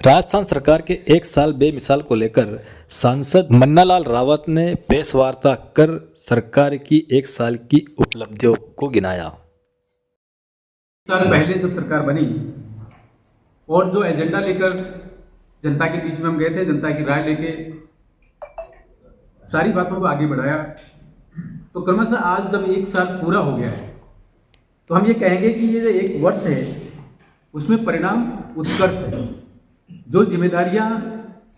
राजस्थान सरकार के एक साल बेमिसाल को लेकर सांसद मन्नालाल रावत ने प्रेस वार्ता कर सरकार की एक साल की उपलब्धियों को गिनाया। साल पहले जब सरकार बनी और जो एजेंडा लेकर जनता के बीच में हम गए थे, जनता की राय लेके सारी बातों को आगे बढ़ाया, तो क्रमशः आज जब एक साल पूरा हो गया है तो हम ये कहेंगे कि ये जो एक वर्ष है उसमें परिणाम उत्कर्ष है। जो जिम्मेदारियां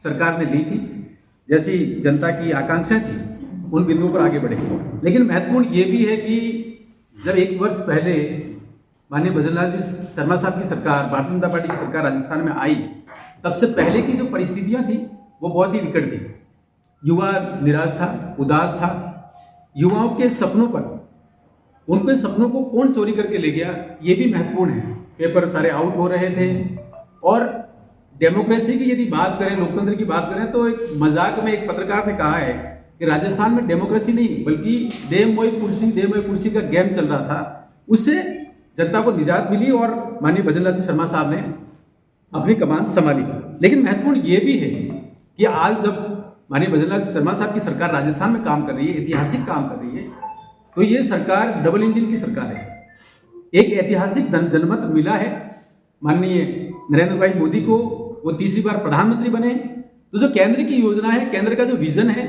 सरकार ने ली थी, जैसी जनता की आकांक्षाएं थी, उन बिंदुओं पर आगे बढ़े। लेकिन महत्वपूर्ण ये भी है कि जब एक वर्ष पहले माननीय भजनलाल जी शर्मा साहब की सरकार, भारतीय जनता पार्टी की सरकार राजस्थान में आई, तब से पहले की जो परिस्थितियां थी वो बहुत ही विकट थी। युवा निराश था, उदास था। युवाओं के सपनों पर, उनके सपनों को कौन चोरी करके ले गया, ये भी महत्वपूर्ण है। पेपर सारे आउट हो रहे थे। और डेमोक्रेसी की यदि बात करें, लोकतंत्र की बात करें, तो एक मजाक में एक पत्रकार ने कहा है कि राजस्थान में डेमोक्रेसी नहीं बल्कि देव मोई कुर्सी का गेम चल रहा था। उससे जनता को निजात मिली और माननीय भजनलाल जी शर्मा साहब ने अपनी कमान संभाली। लेकिन महत्वपूर्ण ये भी है कि आज जब माननीय भजनलाल शर्मा साहब की सरकार राजस्थान में काम कर रही है, ऐतिहासिक काम कर रही है, तो ये सरकार डबल इंजन की सरकार है। एक ऐतिहासिक जनमत मिला है माननीय नरेंद्र भाई मोदी को, वो तीसरी बार प्रधानमंत्री बने। तो जो केंद्र की योजना है, केंद्र का जो विजन है,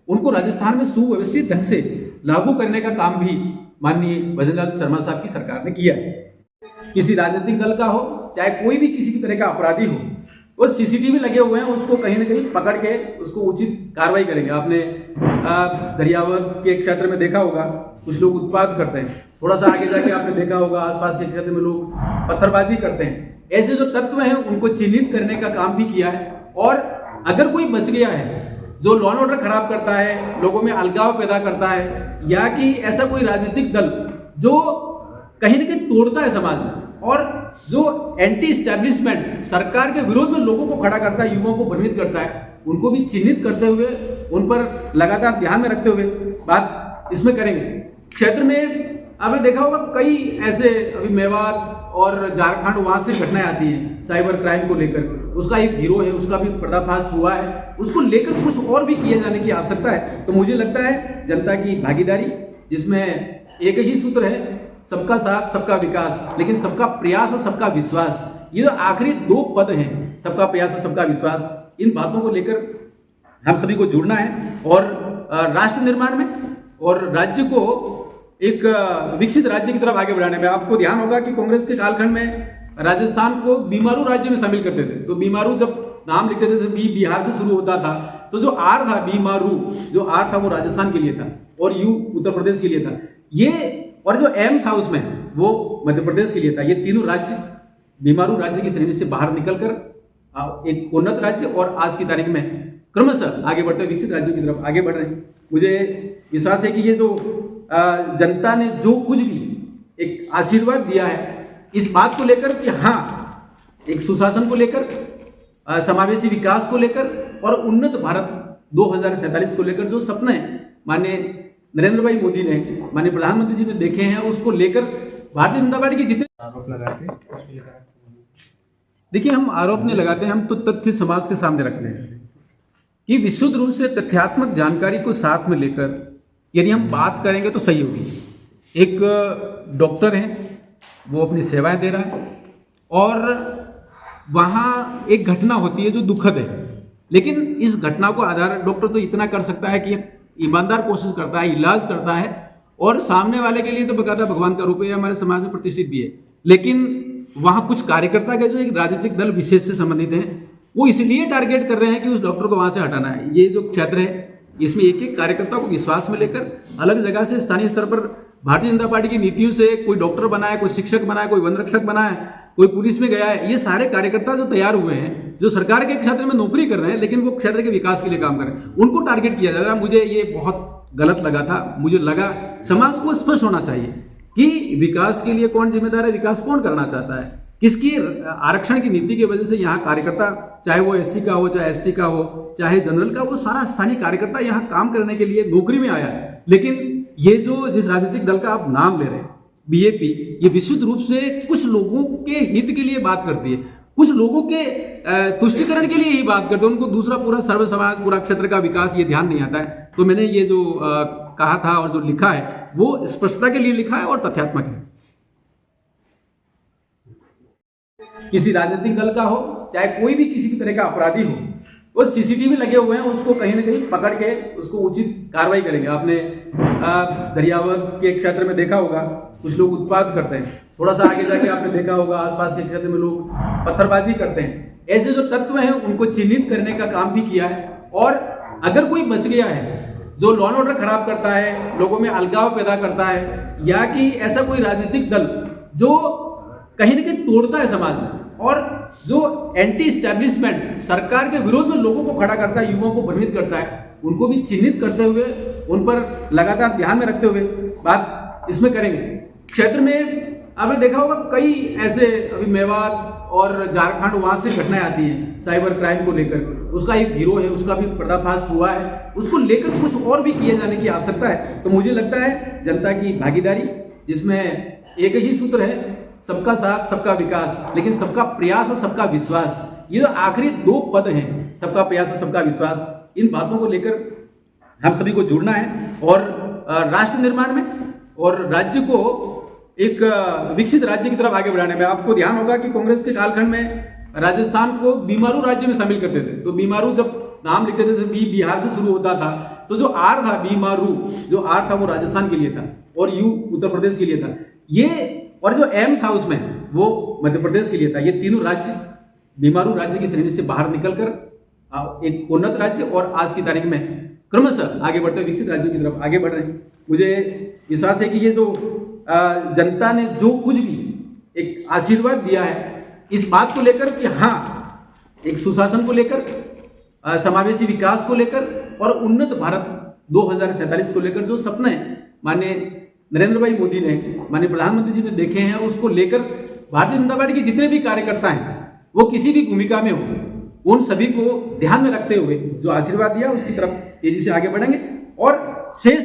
उनको राजस्थान में सुव्यवस्थित ढंग से लागू करने का काम भी माननीय भजनलाल शर्मा साहब की सरकार ने किया है। किसी राजनीतिक दल का हो, चाहे कोई भी किसी भी तरह का अपराधी हो, वो सीसीटीवी लगे हुए हैं, उसको कहीं ना कहीं पकड़ के उसको उचित कार्रवाई करेंगे। आपने दरियावर के क्षेत्र में देखा होगा, कुछ लोग उत्पात करते हैं। थोड़ा सा आगे जाके आपने देखा होगा आसपास के क्षेत्र में लोग पत्थरबाजी करते हैं। ऐसे जो तत्व हैं उनको चिन्हित करने का काम भी किया है। और अगर कोई बच गया है जो लॉ एंड ऑर्डर खराब करता है, लोगों में अलगाव पैदा करता है, या कि ऐसा कोई राजनीतिक दल जो कहीं ना कहीं तोड़ता है समाज में, और जो एंटी स्टैब्लिशमेंट सरकार के विरोध में लोगों को खड़ा करता है, युवाओं को भ्रमित करता है, उनको भी चिन्हित करते हुए, उन पर लगातार ध्यान में रखते हुए बात इसमें करेंगे। क्षेत्र में आपने देखा होगा कई ऐसे, अभी मेवात और झारखंड, वहां से घटनाएं आती हैं साइबर क्राइम को लेकर। उसका एक गिरोह है, उसका भी पर्दाफाश हुआ है, उसको लेकर कुछ और भी किए जाने की आवश्यकता है। तो मुझे लगता है जनता की भागीदारी, जिसमें एक ही सूत्र है, सबका साथ सबका विकास, लेकिन सबका प्रयास और सबका विश्वास, ये जो आखिरी दो पद हैं, सबका प्रयास और सबका विश्वास, इन बातों को लेकर हम सभी को जुड़ना है और राष्ट्र निर्माण में और राज्य को एक विकसित राज्य की तरफ आगे बढ़ाने में। आपको ध्यान होगा कि कांग्रेस के कालखंड में राजस्थान को बीमारू राज्य में शामिल करते थे। तो बीमारू जब नाम लिखते थे, बिहार से शुरू होता था, तो जो आर था बीमारू, जो आर था वो राजस्थान के लिए था और यू उत्तर प्रदेश के लिए था, ये, और जो एम था उसमें वो मध्य प्रदेश के लिए था। ये तीनों राज्य बीमारू राज्य की श्रेणी से बाहर निकलकर एक उन्नत राज्य और आज की तारीख में क्रमशः आगे बढ़ते विकसित राज्यों की तरफ आगे बढ़ रहे हैं। मुझे विश्वास है कि ये जो जनता ने जो कुछ भी एक आशीर्वाद दिया है, इस बात को लेकर कि हाँ, एक सुशासन को लेकर, समावेशी विकास को लेकर और उन्नत भारत 2047 को लेकर जो सपने माननीय नरेंद्र भाई मोदी ने, माननीय प्रधानमंत्री जी ने देखे हैं, उसको लेकर भारतीय जनता पार्टी के जितने आरोप लगाते हैं, देखिए हम आरोप नहीं लगाते हैं, हम तो तथ्य समाज के सामने रखते हैं कि विशुद्ध रूप से तथ्यात्मक जानकारी को साथ में लेकर यदि हम बात करेंगे तो सही होगी। एक डॉक्टर है, वो अपनी सेवाएं दे रहा है और वहाँ एक घटना होती है जो दुखद है, लेकिन इस घटना को आधार डॉक्टर तो इतना कर सकता है कि ईमानदार कोशिश करता है, इलाज करता है, और सामने वाले के लिए तो बकायदा भगवान का रूप है, हमारे समाज में प्रतिष्ठित भी है। लेकिन वहाँ कुछ कार्यकर्ता के जो एक राजनीतिक दल विशेष से संबंधित हैं, वो इसलिए टारगेट कर रहे हैं कि उस डॉक्टर को वहाँ से हटाना है। ये जो क्षेत्र है, इसमें एक एक कार्यकर्ता को विश्वास में लेकर अलग जगह से स्थानीय स्तर पर भारतीय जनता पार्टी की नीतियों से कोई डॉक्टर बना है, कोई शिक्षक बना है, कोई वन रक्षक बना है, कोई पुलिस में गया है, ये सारे कार्यकर्ता जो तैयार हुए हैं, जो सरकार के क्षेत्र में नौकरी कर रहे हैं लेकिन वो क्षेत्र के विकास के लिए काम कर रहे हैं, उनको टारगेट किया जा रहा है। मुझे ये बहुत गलत लगा था। मुझे लगा समाज को स्पष्ट होना चाहिए कि विकास के लिए कौन जिम्मेदार है, विकास कौन करना चाहता है, किसकी आरक्षण की नीति की वजह से यहाँ कार्यकर्ता, चाहे वो एससी का हो, चाहे एसटी का हो, चाहे जनरल का, वो सारा स्थानीय कार्यकर्ता यहाँ काम करने के लिए नौकरी में आया है। लेकिन ये जो जिस राजनीतिक दल का आप नाम ले रहे हैं, बीएपी, ये विशुद्ध रूप से कुछ लोगों के हित के लिए बात करती है। कुछ लोगों के तुष्टिकरण के लिए ही बात करते हैं, उनको दूसरा पूरा सर्व समाज, पूरा क्षेत्र का विकास ये ध्यान नहीं आता है। तो मैंने ये जो कहा था और जो लिखा है वो स्पष्टता के लिए लिखा है और तथ्यात्मक है। किसी राजनीतिक दल का हो, चाहे कोई भी किसी भी तरह का अपराधी हो, वो सीसीटीवी लगे हुए हैं, उसको कहीं ना कहीं पकड़ के उसको उचित कार्रवाई करेंगे। आपने दरियावर्द के क्षेत्र में देखा होगा, कुछ लोग उत्पात करते हैं, थोड़ा सा आगे जाके आपने देखा होगा आसपास के क्षेत्र में लोग पत्थरबाजी करते हैं। ऐसे जो तत्व हैं उनको चिन्हित करने का काम भी किया है। और अगर कोई बच गया है जो लॉ एंड ऑर्डर खराब करता है, लोगों में अलगाव पैदा करता है, या कि ऐसा कोई राजनीतिक दल जो कहीं ना कहीं तोड़ता है समाज में और जो एंटी इस्टेब्लिशमेंट, सरकार के विरोध में लोगों को खड़ा करता है, युवाओं को भ्रमित करता है, उनको भी चिन्हित करते हुए उन पर लगातार ध्यान में रखते हुए बात इसमें करेंगे। क्षेत्र में आपने देखा होगा कई ऐसे, अभी मेवात और झारखंड वहां से घटनाएं आती हैं साइबर क्राइम को लेकर, उसका एक गिरोह है, उसका भी पर्दाफाश हुआ है, उसको लेकर कुछ और भी किए जाने की आवश्यकता है। तो मुझे लगता है जनता की भागीदारी, जिसमें एक ही सूत्र है, सबका साथ सबका विकास, लेकिन सबका प्रयास और सबका विश्वास, ये जो आखिरी दो पद हैं, सबका प्रयास और सबका विश्वास, इन बातों को लेकर हम सभी को जुड़ना है और राष्ट्र निर्माण में और राज्य को एक विकसित राज्य की तरफ आगे बढ़ाने में। आपको ध्यान होगा कि कांग्रेस के कालखंड में राजस्थान को बीमारू राज्य में शामिल करते थे। तो बीमारू जब नाम लिखते थे, बी बिहार से शुरू होता था, तो जो आर था बीमारू, जो आर था वो राजस्थान के लिए था और यू उत्तर प्रदेश के लिए था, ये और जो एम था उसमें वो मध्य प्रदेश के लिए था। ये तीनों राज्य बीमारू राज्य की श्रेणी से बाहर निकलकर एक उन्नत राज्य और आज की तारीख में क्रमशः आगे बढ़ते विकसित राज्यों की तरफ आगे बढ़ रहे हैं। मुझे विश्वास है कि ये जो जनता ने जो कुछ भी एक आशीर्वाद दिया है इस बात को लेकर कि हाँ, एक सुशासन को लेकर, समावेशी विकास को लेकर और उन्नत भारत 2047 को लेकर जो सपने माननीय नरेंद्र भाई मोदी ने, माननीय प्रधानमंत्री जी ने देखे हैं, उसको लेकर भारतीय जनता पार्टी के जितने भी कार्यकर्ता हैं वो किसी भी भूमिका में हो, उन सभी को ध्यान में रखते हुए जो आशीर्वाद दिया उसकी तरफ तेजी से आगे बढ़ेंगे और शेष